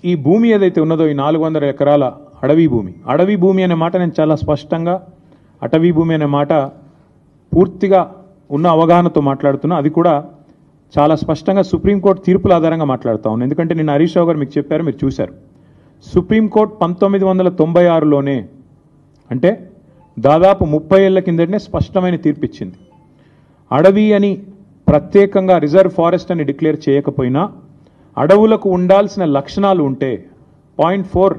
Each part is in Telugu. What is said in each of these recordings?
ఈ భూమి ఏదైతే ఉన్నదో ఈ 400 ఎకరాల అడవి భూమి అనే మాట నేను చాలా స్పష్టంగా అటవీ భూమి అనే మాట పూర్తిగా ఉన్న అవగాహనతో మాట్లాడుతున్నా. అది కూడా చాలా స్పష్టంగా సుప్రీంకోర్టు తీర్పుల ఆధారంగా మాట్లాడుతా ఉన్నాను. ఎందుకంటే నిన్న హరీష్ రావు గారు మీకు చెప్పారు, మీరు చూశారు. సుప్రీంకోర్టు 1996లోనే అంటే దాదాపు 30 ఏళ్ల కిందటనే స్పష్టమైన తీర్పు ఇచ్చింది. అడవి అని ప్రత్యేకంగా రిజర్వ్ ఫారెస్ట్ అని డిక్లేర్ చేయకపోయినా అడవులకు ఉండాల్సిన లక్షణాలు ఉంటే 0.4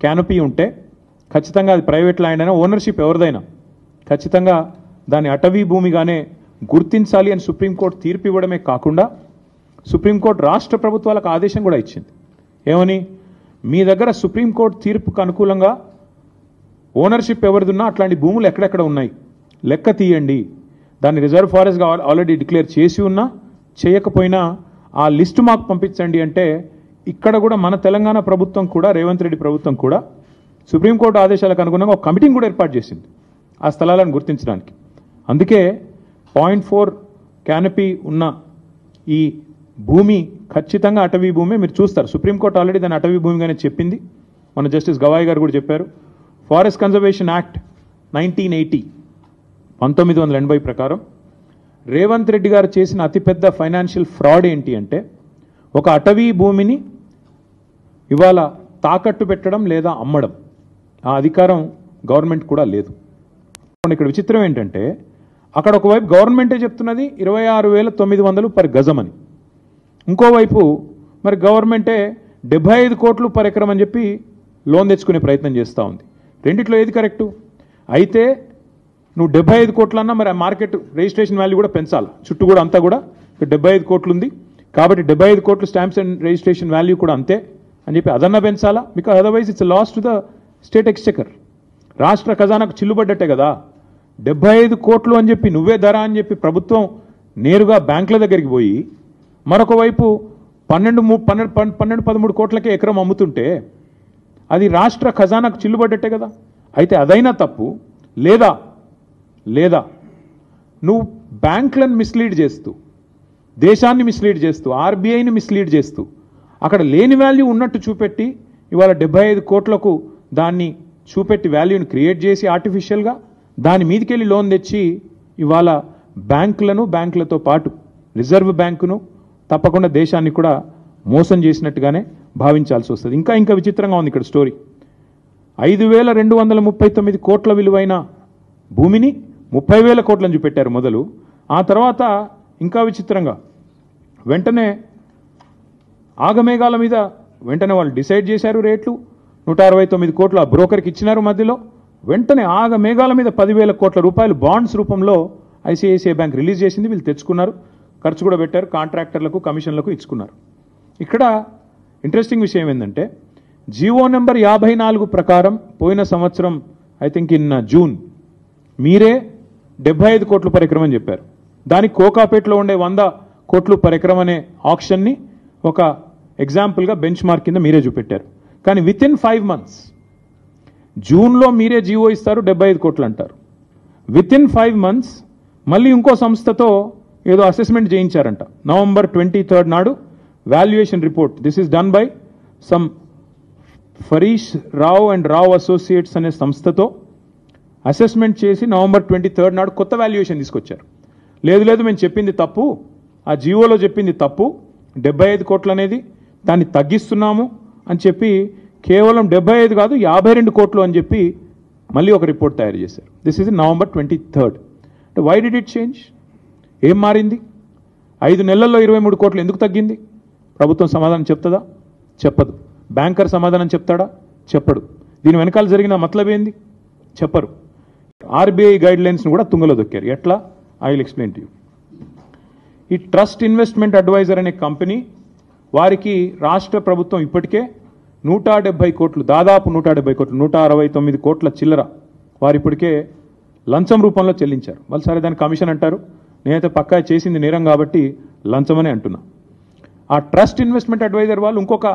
క్యానపీ ఉంటే ఖచ్చితంగా అది ప్రైవేట్ ల్యాండ్ అయినా ఓనర్షిప్ ఎవరిదైనా ఖచ్చితంగా దాన్ని అటవీ భూమిగానే గుర్తించాలి అని సుప్రీంకోర్టు తీర్పు ఇవ్వడమే కాకుండా సుప్రీంకోర్టు రాష్ట్ర ప్రభుత్వాలకు ఆదేశం కూడా ఇచ్చింది. ఏమని, మీ దగ్గర సుప్రీంకోర్టు తీర్పుకు అనుకూలంగా ఓనర్షిప్ ఎవరిదున్నా అట్లాంటి భూములు ఎక్కడెక్కడ ఉన్నాయి లెక్క తీయండి, దాన్ని రిజర్వ్ ఫారెస్ట్గా ఆల్రెడీ డిక్లేర్ చేసి ఉన్నా చేయకపోయినా ఆ లిస్టు మాకు పంపించండి అంటే ఇక్కడ కూడా మన తెలంగాణ ప్రభుత్వం కూడా రేవంత్ రెడ్డి ప్రభుత్వం కూడా సుప్రీంకోర్టు ఆదేశాలకు అనుగుణంగా ఒక కమిటీని కూడా ఏర్పాటు చేసింది ఆ స్థలాలను గుర్తించడానికి. అందుకే 0.4 క్యానపీ ఉన్న ఈ భూమి ఖచ్చితంగా అటవీ భూమి. మీరు చూస్తారు సుప్రీంకోర్టు ఆల్రెడీ దాన్ని అటవీ భూమిగానే చెప్పింది. మన జస్టిస్ గవాయ్ గారు కూడా చెప్పారు. ఫారెస్ట్ కన్జర్వేషన్ యాక్ట్ 1980 ప్రకారం రేవంత్ రెడ్డి గారు చేసిన అతిపెద్ద ఫైనాన్షియల్ ఫ్రాడ్ ఏంటి అంటే ఒక అటవీ భూమిని ఇవాళ తాకట్టు పెట్టడం లేదా అమ్మడం ఆ అధికారం గవర్నమెంట్ కూడా లేదు. ఇక్కడ విచిత్రం ఏంటంటే అక్కడ ఒకవైపు గవర్నమెంటే చెప్తున్నది 26,900 పర్ గజం అని, ఇంకోవైపు మరి గవర్నమెంటే 75 కోట్లు పర్ ఎకరం అని చెప్పి లోన్ తెచ్చుకునే ప్రయత్నం చేస్తూ ఉంది. రెండిట్లో ఏది కరెక్టు? అయితే నువ్వు 75 కోట్లన్నా మరి ఆ మార్కెట్ రిజిస్ట్రేషన్ వాల్యూ కూడా పెంచాలి. చుట్టూ కూడా అంతా కూడా 75 కోట్లు ఉంది కాబట్టి 75 కోట్లు స్టాంప్స్ అండ్ రిజిస్ట్రేషన్ వాల్యూ కూడా అంతే అని చెప్పి అదన్నా పెంచాలా. Because otherwise it's loss to the state exchequer. రాష్ట్ర ఖజానాకు చిల్లుబడ్డట్టే కదా. 75 కోట్లు అని చెప్పి నువ్వే ధర అని చెప్పి ప్రభుత్వం నేరుగా బ్యాంకుల దగ్గరికి పోయి మరొక వైపు 12-13 కోట్లకే ఎకరం అమ్ముతుంటే అది రాష్ట్ర ఖజానాకు చిల్లుబడ్డట్టే కదా. అయితే అదైనా తప్పు. లేదా నువ్వు బ్యాంకులను మిస్లీడ్ చేస్తూ దేశాన్ని మిస్లీడ్ చేస్తూ ఆర్బీఐని మిస్లీడ్ చేస్తూ అక్కడ లేని వాల్యూ ఉన్నట్టు చూపెట్టి ఇవాళ 75 కోట్లకు దాన్ని చూపెట్టి వాల్యూని క్రియేట్ చేసి ఆర్టిఫిషియల్గా దాని మీదకెళ్ళి లోన్ తెచ్చి ఇవాళ బ్యాంకులతో పాటు రిజర్వ్ బ్యాంకును తప్పకుండా దేశాన్ని కూడా మోసం చేసినట్టుగానే భావించాల్సి వస్తుంది. ఇంకా విచిత్రంగా ఉంది ఇక్కడ స్టోరీ. 5,239 కోట్ల విలువైన భూమిని 30,000 కోట్లను చూపెట్టారు మొదలు. ఆ తర్వాత ఇంకా విచిత్రంగా వెంటనే ఆగమేఘాల మీద వెంటనే వాళ్ళు డిసైడ్ చేశారు రేట్లు. 169 కోట్లు ఆ బ్రోకర్కి ఇచ్చినారు. మధ్యలో వెంటనే ఆగమేఘాల మీద 10,000 కోట్ల రూపాయలు బాండ్స్ రూపంలో ఐసిఐసిఐ బ్యాంక్ రిలీజ్ చేసింది. వీళ్ళు తెచ్చుకున్నారు, ఖర్చు కూడా పెట్టారు, కాంట్రాక్టర్లకు కమిషన్లకు ఇచ్చుకున్నారు. ఇక్కడ ఇంట్రెస్టింగ్ విషయం ఏంటంటే జీవో నెంబర్ 54 ప్రకారం పోయిన సంవత్సరం ఐ థింక్ ఇన్ జూన్ మీరే 75 కోట్లు పర్ ఎకరం అని చెప్పారు. దానికి కోకాపేటలో ఉండే 100 కోట్లు పర్ ఎకరం అనే ఆప్షన్ని ఒక ఎగ్జాంపుల్గా బెంచ్ మార్క్ కింద మీరే చూపెట్టారు. కానీ విత్ ఇన్ 5 months జూన్లో మీరే జీవో ఇస్తారు 75 కోట్లు అంటారు. విత్ ఇన్ 5 months మళ్ళీ ఇంకో సంస్థతో ఏదో అసెస్మెంట్ చేయించారంట. November 23 నాడు valuation report, this is done by some ఫరీష్ Rao and Rao associates అనే సంస్థతో అసెస్మెంట్ చేసి November 23 నాడు కొత్త వాల్యుయేషన్ తీసుకొచ్చారు. లేదు మేము చెప్పింది తప్పు, ఆ జీవోలో చెప్పింది తప్పు, 75 కోట్లు అనేది దాన్ని తగ్గిస్తున్నాము అని చెప్పి కేవలం 75 కాదు 52 కోట్లు అని చెప్పి మళ్ళీ ఒక రిపోర్ట్ తయారు చేశారు. This is November 23. Why did it change? ఏం మారింది? 5 నెలల్లో 23 కోట్లు ఎందుకు తగ్గింది? ప్రభుత్వం సమాధానం చెప్తుందా? చెప్పదు. బ్యాంకర్ సమాధానం చెప్తాడా? చెప్పడు. దీని వెనకాల జరిగిన మతలబ్ ఏంది? చెప్పరు. ఆర్బీఐ గైడ్ లైన్స్ను కూడా తుంగలో దొక్కారు. ఎట్లా? I will explain to you. ఈ ట్రస్ట్ ఇన్వెస్ట్మెంట్ అడ్వైజర్ అనే కంపెనీ వారికి రాష్ట్ర ప్రభుత్వం ఇప్పటికే 170 కోట్లు, దాదాపు 170 కోట్లు, 169 కోట్ల చిల్లర వారు ఇప్పటికే లంచం రూపంలో చెల్లించారు. వాళ్ళు సరే దాన్ని కమిషన్ అంటారు, నేనైతే పక్కా చేసింది నేరం కాబట్టి లంచమనే అంటున్నా. ఆ ట్రస్ట్ ఇన్వెస్ట్మెంట్ అడ్వైజర్ వాళ్ళు ఇంకొక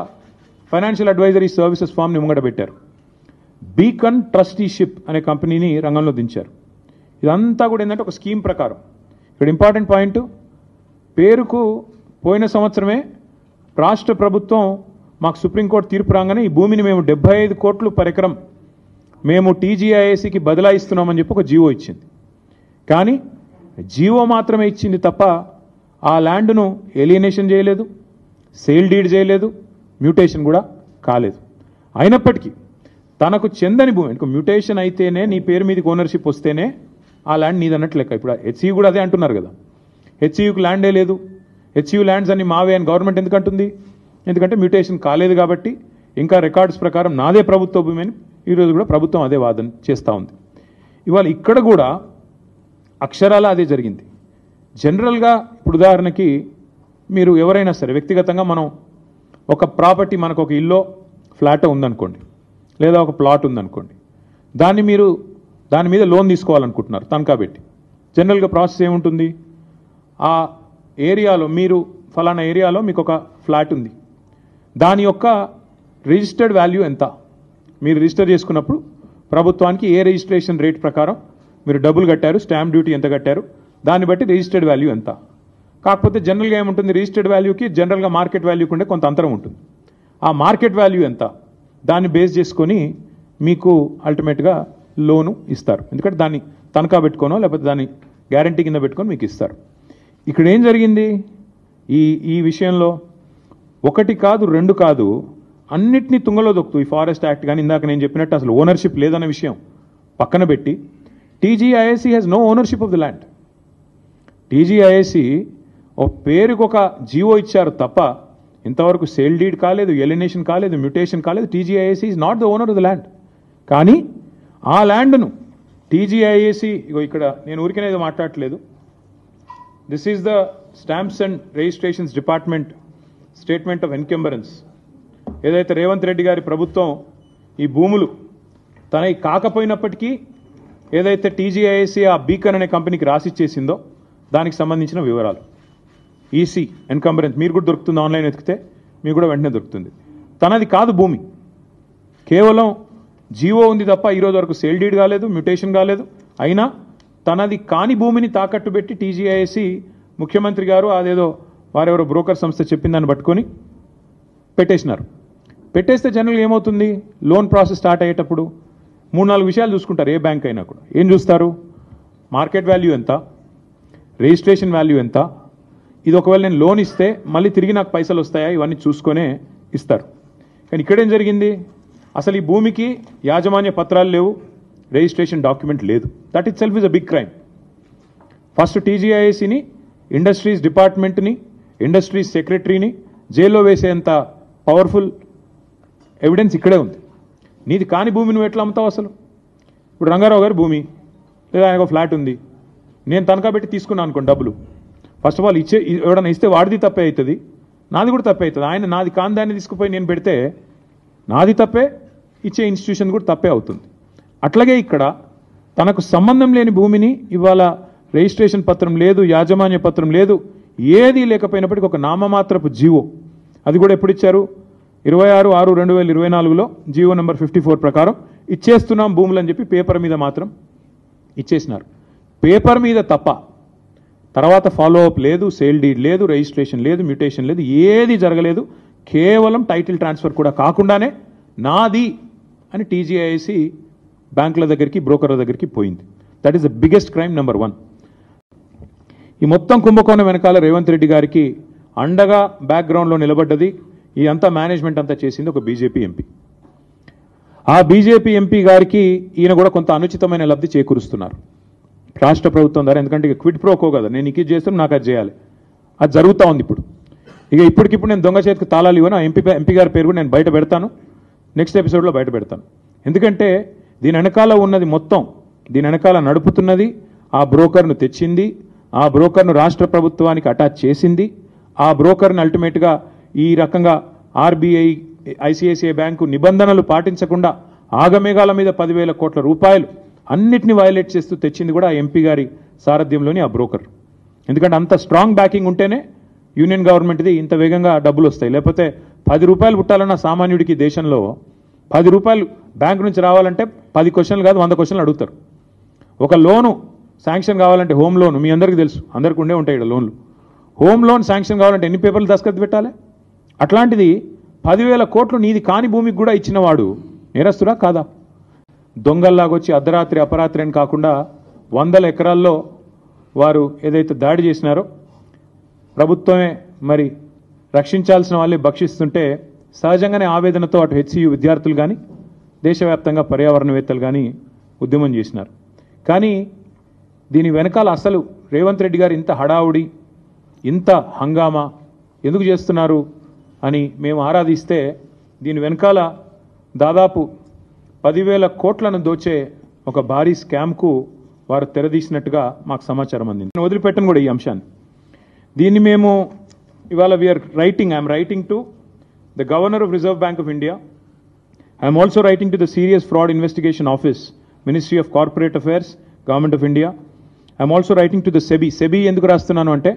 ఫైనాన్షియల్ అడ్వైజరీ సర్వీసెస్ ఫామ్ని ముంగట పెట్టారు. బీకన్ ట్రస్టీషిప్ అనే కంపెనీని రంగంలో దించారు. ఇదంతా కూడా ఏంటంటే ఒక స్కీమ్ ప్రకారం. ఇక్కడ ఇంపార్టెంట్ పాయింట్, పేరుకు పోయిన సంవత్సరమే రాష్ట్ర ప్రభుత్వం మాకు సుప్రీంకోర్టు తీర్పు రాగానే ఈ భూమిని మేము 75 కోట్లు per ఎకరం మేము టీజీఐఏసీకి బదలాయిస్తున్నామని చెప్పి ఒక జీవో ఇచ్చింది. కానీ జీవో మాత్రమే ఇచ్చింది తప్ప ఆ ల్యాండ్ను ఏలియనేషన్ చేయలేదు, సేల్ డీడ్ చేయలేదు, మ్యూటేషన్ కూడా కాలేదు. అయినప్పటికీ తనకు చెందని భూమి, మ్యూటేషన్ అయితేనే నీ పేరు మీదకి ఓనర్షిప్ వస్తేనే ఆ ల్యాండ్ నీదన్నట్టు లెక్క. ఇప్పుడు హెచ్ఈయూ కూడా అదే అంటున్నారు కదా, హెచ్ఈయూకి ల్యాండే లేదు, హెచ్ఈయూ ల్యాండ్స్ అన్ని మావే అని గవర్నమెంట్ ఎందుకు అంటుంది? ఎందుకంటే మ్యూటేషన్ కాలేదు కాబట్టి ఇంకా రికార్డ్స్ ప్రకారం నాదే ప్రభుత్వ భూమి అని ఈరోజు కూడా ప్రభుత్వం అదే వాదన చేస్తూ ఉంది. ఇవాళ ఇక్కడ కూడా అక్షరాల అదే జరిగింది. జనరల్గా ఇప్పుడు ఉదాహరణకి మీరు ఎవరైనా సరే వ్యక్తిగతంగా మనం ఒక ప్రాపర్టీ, మనకు ఒక ఇల్లో ఫ్లాట్ ఉందనుకోండి, లేదా ఒక ప్లాట్ ఉందనుకోండి, దాని మీద లోన్ తీసుకోవాలనుకుంటున్నారు తనఖా పెట్టి. జనరల్గా ప్రాసెస్ ఏముంటుంది? ఆ ఏరియాలో మీరు ఫలానా ఏరియాలో మీకు ఒక ఫ్లాట్ ఉంది, దాని యొక్క రిజిస్టర్డ్ వాల్యూ ఎంత, మీరు రిజిస్టర్ చేసుకున్నప్పుడు ప్రభుత్వానికి ఏ రిజిస్ట్రేషన్ రేట్ ప్రకారం మీరు డబ్బులు కట్టారు, స్టాంప్ డ్యూటీ ఎంత కట్టారు, దాన్ని బట్టి రిజిస్టర్డ్ వాల్యూ ఎంత. కాకపోతే జనరల్గా ఏముంటుంది, రిజిస్టర్డ్ వాల్యూకి జనరల్గా మార్కెట్ వాల్యూకి ఉండే కొంత అంతరం ఉంటుంది. ఆ మార్కెట్ వాల్యూ ఎంత, దాన్ని బేస్ చేసుకొని మీకు అల్టిమేట్గా లోను ఇస్తారు. ఎందుకంటే దాన్ని తనఖా పెట్టుకోనో లేకపోతే దాన్ని గ్యారంటీ కింద పెట్టుకొని మీకు ఇస్తారు. ఇక్కడ ఏం జరిగింది ఈ విషయంలో? ఒకటి కాదు, రెండు కాదు, అన్నిటినీ తుంగలో దొక్కుతూ ఈ ఫారెస్ట్ యాక్ట్ కానీ ఇందాక నేను చెప్పినట్టు అసలు ఓనర్షిప్ లేదన్న విషయం పక్కన పెట్టి TGIAC has no ownership of the land. TGIAC ఒక పేరుకు ఒక జీవో ఇచ్చారు తప్ప ఇంతవరకు సేల్ డీడ్ కాలేదు, ఎలినేషన్ కాలేదు, మ్యూటేషన్ కాలేదు. TGIAC is not the owner of the land. కానీ ఆ ల్యాండ్ను టీజీఐఏసీ, ఇక్కడ నేను ఊరికేనేది మాట్లాడట్లేదు, this is the stamps and registrations department statement of encumbrance. ఏదైతే రేవంత్ రెడ్డి గారి ప్రభుత్వం ఈ భూములు తనవి కాకపోయినప్పటికీ ఏదైతే టీజీఐఏసీ ఆ బీకన్ అనే కంపెనీకి రాసిచ్చేసిందో దానికి సంబంధించిన వివరాలు, ఈసీ ఎన్కంబరెన్స్ మీరు కూడా దొరుకుతుంది, ఆన్లైన్ వెతికితే మీకు కూడా వెంటనే దొరుకుతుంది. తనది కాదు భూమి, కేవలం జీవో ఉంది తప్ప ఈరోజు వరకు సేల్ డీడ్ కాలేదు, మ్యూటేషన్ కాలేదు. అయినా తనది కాని భూమిని తాకట్టు పెట్టి టీజీఐఏసీ ముఖ్యమంత్రి గారు అదేదో వారెవరో బ్రోకర్ సంస్థ చెప్పిన దాన్ని పట్టుకొని పెట్టేసినారు. పెట్టేస్తే జనరల్గా ఏమవుతుంది, లోన్ ప్రాసెస్ స్టార్ట్ అయ్యేటప్పుడు 3-4 విషయాలు చూసుకుంటారు. ఏ బ్యాంక్ అయినా కూడా ఏం చూస్తారు? మార్కెట్ వాల్యూ ఎంత, రిజిస్ట్రేషన్ వాల్యూ ఎంత, ఇది ఒకవేళ నేను లోన్ ఇస్తే మళ్ళీ తిరిగి నాకు పైసలు వస్తాయా, ఇవన్నీ చూసుకొనే ఇస్తారు. కానీ ఇక్కడేం జరిగింది, అసలు ఈ భూమికి యాజమాన్య పత్రాలు లేవు, రిజిస్ట్రేషన్ డాక్యుమెంట్ లేదు. That itself is a big crime. First టీజీఐఏసీని, ఇండస్ట్రీస్ డిపార్ట్మెంట్ని, ఇండస్ట్రీస్ సెక్రటరీని జైల్లో వేసేంత పవర్ఫుల్ ఎవిడెన్స్ ఇక్కడే ఉంది. నీది కాని భూమి నువ్వు ఎట్లా అమ్ముతావు అసలు? ఇప్పుడు రంగారావు గారి భూమి లేదా ఆయనకు ఫ్లాట్ ఉంది, నేను తనఖా పెట్టి తీసుకున్నాను అనుకోండి డబ్బులు. ఫస్ట్ ఆఫ్ ఆల్ ఎవడన్నా ఇస్తే వాడిది తప్పే అవుతుంది, నాది కూడా తప్పే అవుతుంది. ఆయన నాది కాని దాన్ని తీసుకుపోయి నేను పెడితే నాది తప్పే, ఇచ్చే ఇన్స్టిట్యూషన్ కూడా తప్పే అవుతుంది. అట్లాగే ఇక్కడ తనకు సంబంధం లేని భూమిని ఇవాళ రిజిస్ట్రేషన్ పత్రం లేదు, యాజమాన్య పత్రం లేదు, ఏదీ లేకపోయినప్పటికీ ఒక నామమాత్రపు జీవో, అది కూడా ఎప్పుడు ఇచ్చారు? 26/6/2024లో జీవో నెంబర్ 54 ప్రకారం ఇచ్చేస్తున్నాం భూములు అని చెప్పి పేపర్ మీద మాత్రం ఇచ్చేసినారు. పేపర్ మీద తప్ప తర్వాత ఫాలో అప్ లేదు, సేల్ డీడ్ లేదు, రిజిస్ట్రేషన్ లేదు, మ్యూటేషన్ లేదు, ఏది జరగలేదు. కేవలం టైటిల్ ట్రాన్స్ఫర్ కూడా కాకుండానే నాది అని టీజీఐఏసీ బ్యాంకుల దగ్గరికి, బ్రోకర్ల దగ్గరికి పోయింది. That is the biggest crime number 1. ఈ మొత్తం కుంభకోణం వెనకాల రేవంత్ రెడ్డి గారికి అండగా బ్యాక్గ్రౌండ్లో నిలబడ్డది, ఈ అంతా మేనేజ్మెంట్ అంతా చేసింది ఒక బీజేపీ ఎంపీ. ఆ బీజేపీ ఎంపీ గారికి ఈయన కూడా కొంత అనుచితమైన లబ్ధి చేకూరుస్తున్నారు రాష్ట్ర ప్రభుత్వం ద్వారా. ఎందుకంటే ఇక క్విడ్ ప్రోకో కదా, నేను ఇది చేస్తాను నాకు అది చేయాలి, అది జరుగుతూ ఉంది ఇప్పుడు. ఇప్పటికిప్పుడు నేను దొంగ చేతికి తాళాలు ఇవ్వను, ఎంపీ గారి పేరు కూడా నేను బయట పెడతాను, నెక్స్ట్ ఎపిసోడ్లో బయట పెడతాను. ఎందుకంటే దీని వెనకాల ఉన్నది మొత్తం, దీని వెనకాల నడుపుతున్నది ఆ బ్రోకర్ను తెచ్చింది, ఆ బ్రోకర్ను రాష్ట్ర ప్రభుత్వానికి అటాచ్ చేసింది, ఆ బ్రోకర్ని అల్టిమేట్గా ఈ రకంగా ఆర్బీఐ, ఐసిఐసిఐ బ్యాంకు నిబంధనలు పాటించకుండా ఆగమేఘాల మీద 10,000 కోట్ల రూపాయలు అన్నిటిని వైలేట్ చేస్తూ తెచ్చింది కూడా ఆ ఎంపీ గారి సారథ్యంలోని ఆ బ్రోకర్. ఎందుకంటే అంత స్ట్రాంగ్ బ్యాకింగ్ ఉంటేనే యూనియన్ గవర్నమెంట్ది ఇంత వేగంగా డబ్బులు వస్తాయి. లేకపోతే 10 రూపాయలు పుట్టాలన్న సామాన్యుడికి దేశంలో 10 రూపాయలు బ్యాంకు నుంచి రావాలంటే 10 క్వశ్చన్లు కాదు 100 క్వశ్చన్లు అడుగుతారు. ఒక లోను శాంక్షన్ కావాలంటే, హోమ్ లోన్ మీ అందరికీ తెలుసు, అందరికీ ఉండే ఉంటాయి ఇక్కడ లోన్లు. హోమ్ లోన్ శాంక్షన్ కావాలంటే ఎన్ని పేపర్లు దస్తఖత్ పెట్టాలి? అట్లాంటిది 10,000 కోట్లు నీది కాని భూమికి కూడా ఇచ్చినవాడు నేరస్తుడా కాదా? దొంగల్లాగొచ్చి అర్ధరాత్రి అపరాత్రి అని కాకుండా 100 ఎకరాల్లో వారు ఏదైతే దాడి చేసినారో ప్రభుత్వమే మరి రక్షించాల్సిన వాళ్ళే భక్షిస్తుంటే సహజంగానే ఆవేదనతో అటు హెచ్సియు విద్యార్థులు కానీ దేశవ్యాప్తంగా పర్యావరణవేత్తలు కానీ ఉద్యమం చేసినారు. కానీ దీని వెనకాల అసలు రేవంత్ రెడ్డి గారు ఇంత హడావుడి ఇంత హంగామా ఎందుకు చేస్తున్నారు అని మేము ఆరాధిస్తే దీని వెనకాల దాదాపు 10,000 కోట్లను దోచే ఒక భారీ స్కామ్కు వారు తెరదీసినట్టుగా మాకు సమాచారం అందింది. నేను వదిలిపెట్టను కూడా ఈ అంశాన్ని. దీన్ని మేము ఇవాళ I'm writing to the governor of reserve bank of India. I'm also writing to the serious fraud investigation office, ministry of corporate affairs, government of India. I'm also writing to the SEBI. SEBI ఎందుకు రాస్తున్నాను అంటే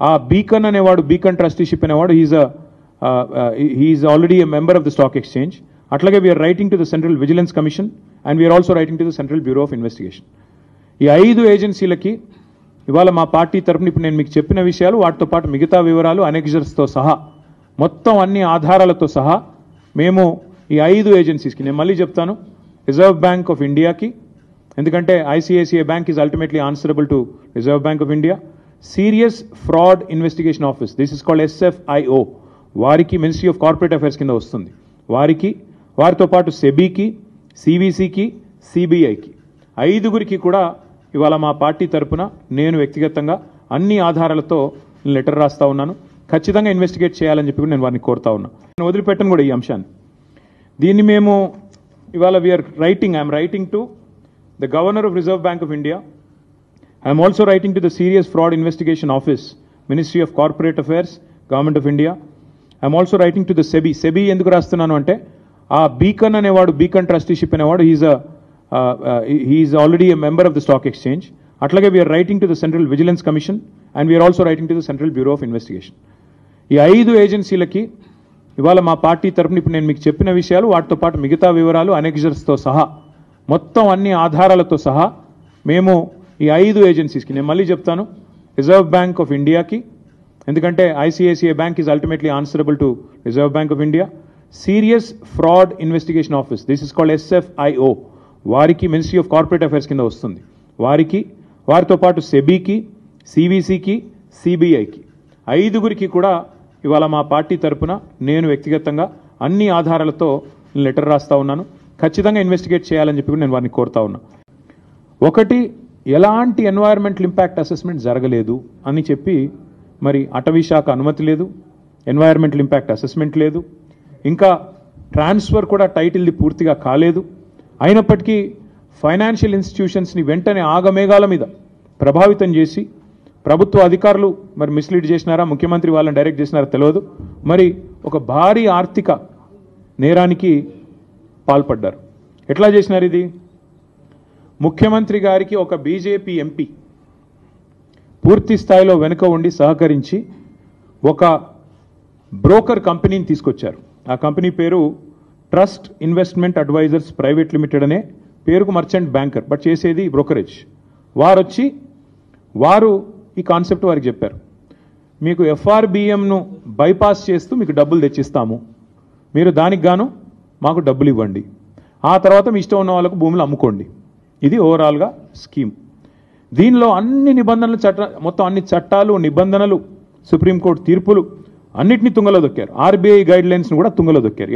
ఆ బీకన్ అనేవాడు, బీకన్ ట్రస్టీషిప్ అనేవాడు he is already a member of the stock exchange. అట్లాగే we are writing to the central vigilance commission and we are also writing to the central bureau of investigation. ఈ 5 ఏజెన్సీలకి ఇవాళ మా పార్టీ తరఫున ఇప్పుడు నేను మీకు చెప్పిన విషయాలు వాటితో పాటు మిగతా వివరాలు అనెక్జర్స్తో సహా మొత్తం అన్ని ఆధారాలతో సహా మేము ఈ 5 ఏజెన్సీస్కి, నేను మళ్ళీ చెప్తాను, రిజర్వ్ బ్యాంక్ ఆఫ్ ఇండియాకి, ఎందుకంటే ICICI bank is ultimately answerable to reserve bank of India, serious fraud investigation office, this is called SFIO, వారికి మినిస్ట్రీ ఆఫ్ కార్పొరేట్ అఫైర్స్ కింద వస్తుంది, వారితో పాటు సెబీకి, సివిసికి, సిబిఐకి 5గురికి కూడా ఇవాళ మా పార్టీ తరఫున నేను వ్యక్తిగతంగా అన్ని ఆధారాలతో లెటర్ రాస్తా ఉన్నాను. ఖచ్చితంగా ఇన్వెస్టిగేట్ చేయాలని చెప్పి కూడా నేను వారిని కోరుతా ఉన్నా. నేను వదిలిపెట్టను కూడా ఈ అంశాన్ని. దీన్ని మేము ఇవాళ I'm writing to the governor of reserve bank of India. I'm also writing to the serious fraud investigation office, ministry of corporate affairs, government of India. I'm also writing to the SEBI. SEBI ఎందుకు రాస్తున్నాను అంటే ఆ బీకన్ అనేవాడు, బీకన్ ట్రస్టీషిప్ అనేవాడు he is already a member of the stock exchange. అట్లాగే we are writing to the central vigilance commission and we are also writing to the central bureau of investigation. ఈ 5 ఏజెన్సీలకి ఇవాళ మా పార్టీ తరఫున ఇప్పుడు నేను మీకు చెప్పిన విషయాలు వాటితో పాటు మిగతా వివరాలు అనెక్జర్స్తో సహా మొత్తం అన్ని ఆధారాలతో సహా మేము ఈ 5 ఏజెన్సీస్కి, నేను మళ్ళీ చెప్తాను, రిజర్వ్ బ్యాంక్ ఆఫ్ ఇండియాకి, ఎందుకంటే ICICI bank is ultimately answerable to reserve bank of India, serious fraud investigation office, this is called SFIO, వారికి మినిస్ట్రీ ఆఫ్ కార్పొరేట్ అఫైర్స్ కింద వస్తుంది, వారితో పాటు సెబీకి, సివిసికి, సిబిఐకి 5గురికి కూడా ఇవాళ మా పార్టీ తరఫున నేను వ్యక్తిగతంగా అన్ని ఆధారాలతో లెటర్ రాస్తా ఉన్నాను. ఖచ్చితంగా ఇన్వెస్టిగేట్ చేయాలని చెప్పి కూడా నేను వారిని కోరుతా ఉన్నా. ఒకటి, ఎలాంటి ఎన్వైరన్మెంటల్ ఇంపాక్ట్ అసెస్మెంట్ జరగలేదు అని చెప్పి మరి అటవీ శాఖ అనుమతి లేదు, ఎన్వైరన్మెంటల్ ఇంపాక్ట్ అసెస్మెంట్ లేదు, ఇంకా ట్రాన్స్ఫర్ కూడా టైటిల్ది పూర్తిగా కాలేదు. అయినప్పటికీ ఫైనాన్షియల్ ఇన్స్టిట్యూషన్స్ని వెంటనే ఆగమేఘాల మీద ప్రభావితం చేసి ప్రభుత్వ అధికారులు మరి మిస్లీడ్ చేసినారా, ముఖ్యమంత్రి వాళ్ళని డైరెక్ట్ చేసినారా తెలియదు, మరి ఒక భారీ ఆర్థిక నేరానికి పాల్పడ్డారు. ఎట్లా చేసినారు ఇది? ముఖ్యమంత్రి గారికి ఒక బీజేపీ ఎంపీ పూర్తి స్థాయిలో వెనుక ఉండి సహకరించి ఒక బ్రోకర్ కంపెనీని తీసుకొచ్చారు. ఆ కంపెనీ పేరు trust investment advisors private limited అనే పేరుకు మర్చెంట్ బ్యాంకర్, బట్ చేసేది బ్రోకరేజ్. వారు ఈ కాన్సెప్ట్ వారికి చెప్పారు, మీకు FRBMను బైపాస్ చేస్తూ మీకు డబ్బులు తెచ్చిస్తాము, మీరు దానికి గాను మాకు డబ్బులు ఇవ్వండి, ఆ తర్వాత మీ ఇష్టం ఉన్న వాళ్ళకు భూములు అమ్ముకోండి. ఇది ఓవరాల్గా స్కీమ్. దీనిలో అన్ని నిబంధనలు మొత్తం అన్ని చట్టాలు, నిబంధనలు, సుప్రీంకోర్టు తీర్పులు అన్నిటినీ తుంగలో దొక్కారు. RBI గైడ్ లైన్స్ను కూడా తుంగలో దొక్కారు.